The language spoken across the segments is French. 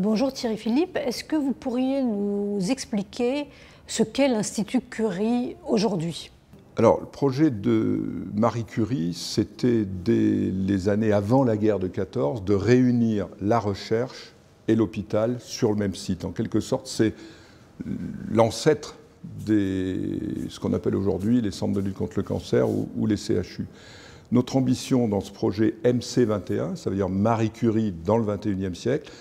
Bonjour Thierry Philippe, est-ce que vous pourriez nous expliquer ce qu'est l'Institut Curie aujourd'hui? Alors, le projet de Marie Curie, c'était dès les années avant la guerre de 14, de réunir la recherche et l'hôpital sur le même site. En quelque sorte, c'est l'ancêtre de ce qu'on appelle aujourd'hui les centres de lutte contre le cancer ou les CHU. Notre ambition dans ce projet MC21, ça veut dire Marie Curie dans le 21e siècle,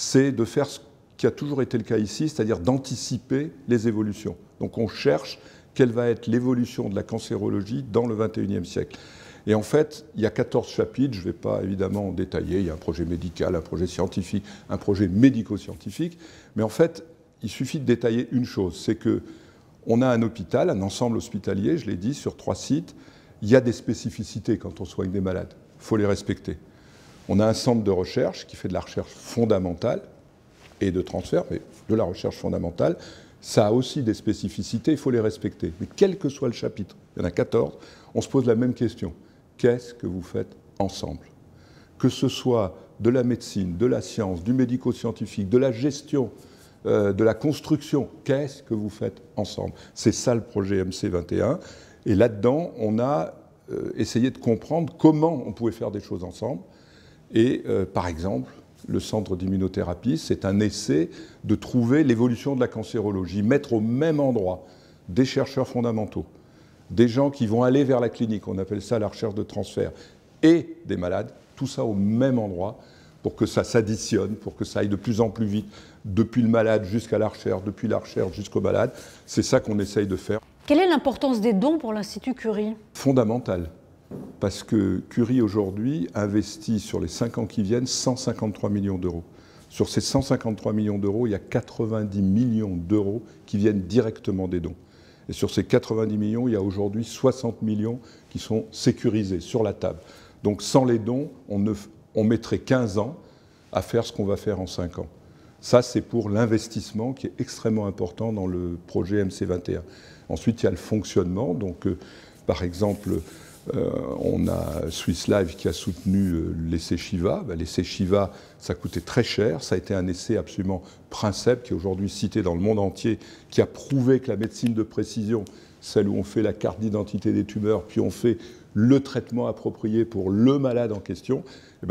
c'est de faire ce qui a toujours été le cas ici, c'est-à-dire d'anticiper les évolutions. Donc on cherche quelle va être l'évolution de la cancérologie dans le 21e siècle. Et en fait, il y a 14 chapitres, je ne vais pas évidemment en détailler, il y a un projet médical, un projet scientifique, un projet médico-scientifique, mais en fait, il suffit de détailler une chose, c'est qu'on a un hôpital, un ensemble hospitalier, je l'ai dit, sur 3 sites, il y a des spécificités quand on soigne des malades, il faut les respecter. On a un centre de recherche qui fait de la recherche fondamentale et de transfert, mais de la recherche fondamentale. Ça a aussi des spécificités, il faut les respecter. Mais quel que soit le chapitre, il y en a 14, on se pose la même question. Qu'est-ce que vous faites ensemble? Que ce soit de la médecine, de la science, du médico-scientifique, de la gestion, de la construction, qu'est-ce que vous faites ensemble? C'est ça le projet MC21. Et là-dedans, on a essayé de comprendre comment on pouvait faire des choses ensemble. Et par exemple, le centre d'immunothérapie, c'est un essai de trouver l'évolution de la cancérologie, mettre au même endroit des chercheurs fondamentaux, des gens qui vont aller vers la clinique, on appelle ça la recherche de transfert, et des malades, tout ça au même endroit, pour que ça s'additionne, pour que ça aille de plus en plus vite, depuis le malade jusqu'à la recherche, depuis la recherche jusqu'au malade. C'est ça qu'on essaye de faire. Quelle est l'importance des dons pour l'Institut Curie? Fondamentale. Parce que Curie, aujourd'hui, investit sur les 5 ans qui viennent 153 millions d'euros. Sur ces 153 millions d'euros, il y a 90 millions d'euros qui viennent directement des dons. Et sur ces 90 millions, il y a aujourd'hui 60 millions qui sont sécurisés sur la table. Donc sans les dons, on mettrait 15 ans à faire ce qu'on va faire en 5 ans. Ça, c'est pour l'investissement qui est extrêmement important dans le projet MC21. Ensuite, il y a le fonctionnement. Donc, par exemple, on a Swiss Life qui a soutenu l'essai Shiva. L'essai Shiva, ça coûtait très cher. Ça a été un essai absolument princeps qui est aujourd'hui cité dans le monde entier, qui a prouvé que la médecine de précision, celle où on fait la carte d'identité des tumeurs, puis on fait le traitement approprié pour le malade en question,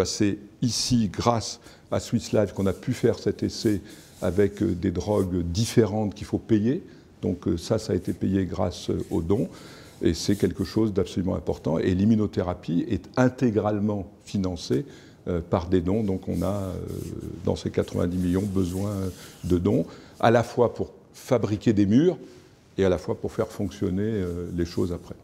c'est ici, grâce à Swiss Life, qu'on a pu faire cet essai avec des drogues différentes qu'il faut payer. Donc ça a été payé grâce aux dons. Et c'est quelque chose d'absolument important. Et l'immunothérapie est intégralement financée par des dons. Donc on a, dans ces 90 millions, besoin de dons, à la fois pour fabriquer des murs et à la fois pour faire fonctionner les choses après.